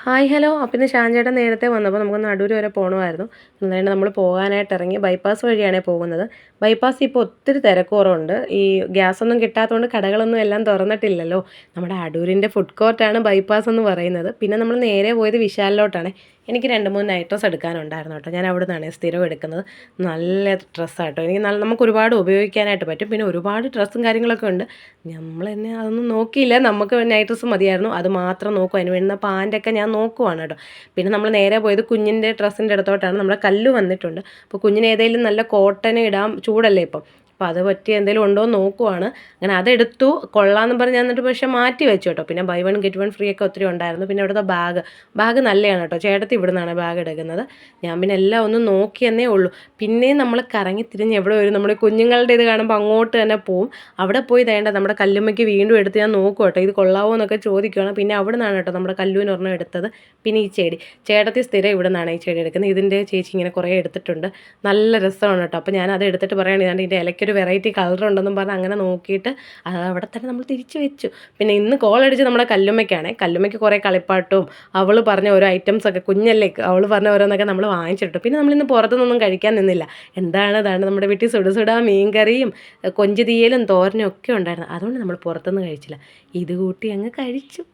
Hi hello. അപ്പോൾ ഇന്ന് ഷാൻചേട്ടൻ നേരത്തെ വന്നപ്പോൾ നമുക്കൊന്ന് അടൂർ വരെ പോകണമായിരുന്നു. അതുകൊണ്ട് നമ്മൾ പോകാനായിട്ട് ഇറങ്ങി. ബൈപ്പാസ് വഴിയാണ് പോകുന്നത്. ബൈപ്പാസ് ഇപ്പോൾ ഒത്തിരി തിരക്ക് കുറവുണ്ട്. ഈ ഗ്യാസൊന്നും കിട്ടാത്തതുകൊണ്ട് കടകളൊന്നും എല്ലാം തുറന്നിട്ടില്ലല്ലോ. നമ്മുടെ അടൂരിൻ്റെ ഫുഡ് കോർട്ടാണ് ബൈപ്പാസ് എന്ന് പറയുന്നത്. പിന്നെ നമ്മൾ നേരെ പോയത് വിശാലിലോട്ടാണ്. എനിക്ക് 2-3 നൈറ്റ് ഡ്രസ്സ് എടുക്കാനുണ്ടായിരുന്നു കേട്ടോ. ഞാൻ അവിടെ നിന്നാണ് സ്ഥിരം എടുക്കുന്നത്. നല്ല ഡ്രസ്സാണ് കേട്ടോ. എനിക്ക് നമുക്ക് ഒരുപാട് ഉപയോഗിക്കാനായിട്ട് പറ്റും. പിന്നെ ഒരുപാട് ഡ്രസ്സും കാര്യങ്ങളൊക്കെ ഉണ്ട്. നമ്മൾ തന്നെ അതൊന്നും നോക്കിയില്ല. നമുക്ക് നൈറ്റ് ഡ്രസ്സ് മതിയായിരുന്നു. അത് മാത്രം നോക്കും. അതിന് വേണ്ടുന്ന പാൻറ്റൊക്കെ ഞാൻ നോക്കുവാണ് കേട്ടോ. പിന്നെ നമ്മൾ നേരെ പോയത് കുഞ്ഞിൻ്റെ ഡ്രസ്സിൻ്റെ അടുത്തോട്ടാണ്. നമ്മുടെ കല്ല് വന്നിട്ടുണ്ട്. അപ്പോൾ കുഞ്ഞിന് ഏതെങ്കിലും നല്ല കോട്ടൺ ഇടാം, ചൂടല്ലേ ഇപ്പം. അപ്പോൾ അത് പറ്റിയ എന്തെങ്കിലും ഉണ്ടോ എന്ന് നോക്കുവാണ്. അങ്ങനെ അതെടുത്തു. കൊള്ളാമെന്ന് പറഞ്ഞ് എന്നിട്ട് പക്ഷേ മാറ്റി വെച്ചു കേട്ടോ. പിന്നെ ബൈ 1 ഗെറ്റ് 1 ഫ്രീ ഒക്കെ ഒത്തിരി ഉണ്ടായിരുന്നു. പിന്നെ ഇവിടുത്തെ ബാഗ് നല്ലതാണ് കേട്ടോ. ചേട്ടത്തി ഇവിടെ നിന്നാണ് ബാഗ് എടുക്കുന്നത്. ഞാൻ പിന്നെ എല്ലാം ഒന്ന് നോക്കിയെന്നേ ഉള്ളൂ. പിന്നെയും നമ്മൾ കറങ്ങി തിരിഞ്ഞ് എവിടെ വരും, നമ്മൾ കുഞ്ഞുങ്ങളുടെ ഇത് കാണുമ്പോൾ അങ്ങോട്ട് തന്നെ പോവും. അവിടെ പോയി വേണ്ട നമ്മുടെ കല്ലുമ്മയ്ക്ക് വീണ്ടും എടുത്ത് ഞാൻ നോക്കും കേട്ടോ. ഇത് കൊള്ളാവോ എന്നൊക്കെ ചോദിക്കുകയാണ്. പിന്നെ അവിടെ നിന്നാണ് കേട്ടോ നമ്മുടെ കല്ലൂന് ഒരെണ്ണം എടുത്തത്. പിന്നെ ഈ ചേട്ടത്തി സ്ഥിരം ഇവിടെ നിന്നാണ് ഈ ചെടി എടുക്കുന്നത്. ഇതിൻ്റെ ചേച്ചി ഇങ്ങനെ കുറേ എടുത്തിട്ടുണ്ട്. നല്ല രസമാണ് കേട്ടോ. അപ്പോൾ ഞാൻ അത് എടുത്തിട്ട് പറയുകയാണ്, ഇതാണ്ട് ഇതിൻ്റെ ഇലയ്ക്കൊരു വെറൈറ്റി കളർ ഉണ്ടെന്നും പറഞ്ഞ് അങ്ങനെ നോക്കിയിട്ട് അത് അവിടെ തന്നെ നമ്മൾ തിരിച്ചു വെച്ചു. പിന്നെ ഇന്ന് കോൾ അടിച്ച് നമ്മുടെ കല്ലുമ്മയ്ക്കാണ്. കല്ലുമ്മയ്ക്ക് കുറേ കളിപ്പാട്ടവും അവൾ പറഞ്ഞ ഓരോ ഐറ്റംസൊക്കെ, കുഞ്ഞല്ലേ, അവൾ പറഞ്ഞ ഓരോന്നൊക്കെ നമ്മൾ വാങ്ങിച്ചിട്ടു. പിന്നെ നമ്മളിന്ന് പുറത്തുനിന്നൊന്നും കഴിക്കാൻ നിന്നില്ല. അതാണ് നമ്മുടെ വീട്ടിൽ സുട മീൻകറിയും കൊഞ്ച് തീയലും തോരനും ഒക്കെ ഉണ്ടായിരുന്നു. അതുകൊണ്ട് നമ്മൾ പുറത്തുനിന്ന് കഴിച്ചില്ല. ഇത് കൂട്ടി അങ്ങ് കഴിച്ചു.